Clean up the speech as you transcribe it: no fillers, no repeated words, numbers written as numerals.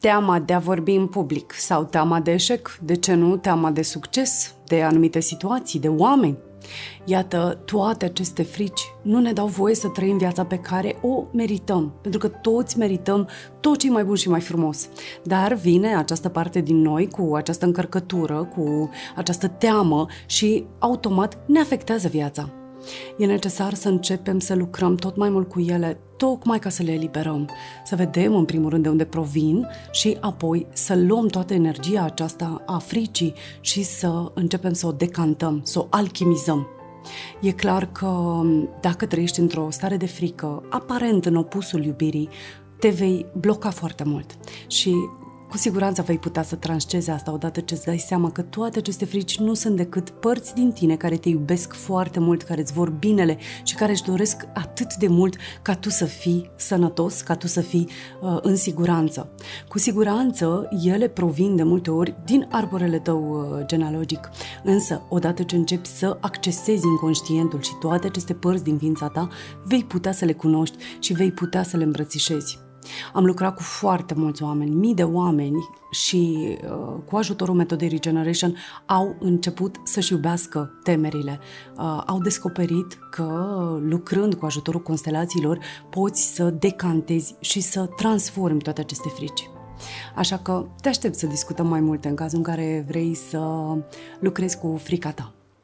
Teama de a vorbi în public sau teama de eșec, de ce nu, teama de succes, de anumite situații, de oameni. Iată, toate aceste frici nu ne dau voie să trăim viața pe care o merităm, pentru că toți merităm tot ce e mai bun și mai frumos. Dar vine această parte din noi cu această încărcătură, cu această teamă și automat ne afectează viața. E necesar să începem să lucrăm tot mai mult cu ele, tocmai ca să le eliberăm, să vedem în primul rând de unde provin și apoi să luăm toată energia aceasta a fricii și să începem să o decantăm, să o alchimizăm. E clar că dacă trăiești într-o stare de frică, aparent în opusul iubirii, te vei bloca foarte mult și cu siguranță vei putea să transcezi asta odată ce îți dai seama că toate aceste frici nu sunt decât părți din tine care te iubesc foarte mult, care îți vor binele și care își doresc atât de mult ca tu să fii sănătos, ca tu să fii în siguranță. Cu siguranță ele provin de multe ori din arborele tău genealogic, însă odată ce începi să accesezi inconștientul și toate aceste părți din ființa ta, vei putea să le cunoști și vei putea să le îmbrățișezi. Am lucrat cu foarte mulți oameni, mii de oameni și cu ajutorul metodei Regeneration au început să-și iubească temerile. Au descoperit că lucrând cu ajutorul constelațiilor poți să decantezi și să transformi toate aceste frici. Așa că te aștept să discutăm mai multe în cazul în care vrei să lucrezi cu frica ta.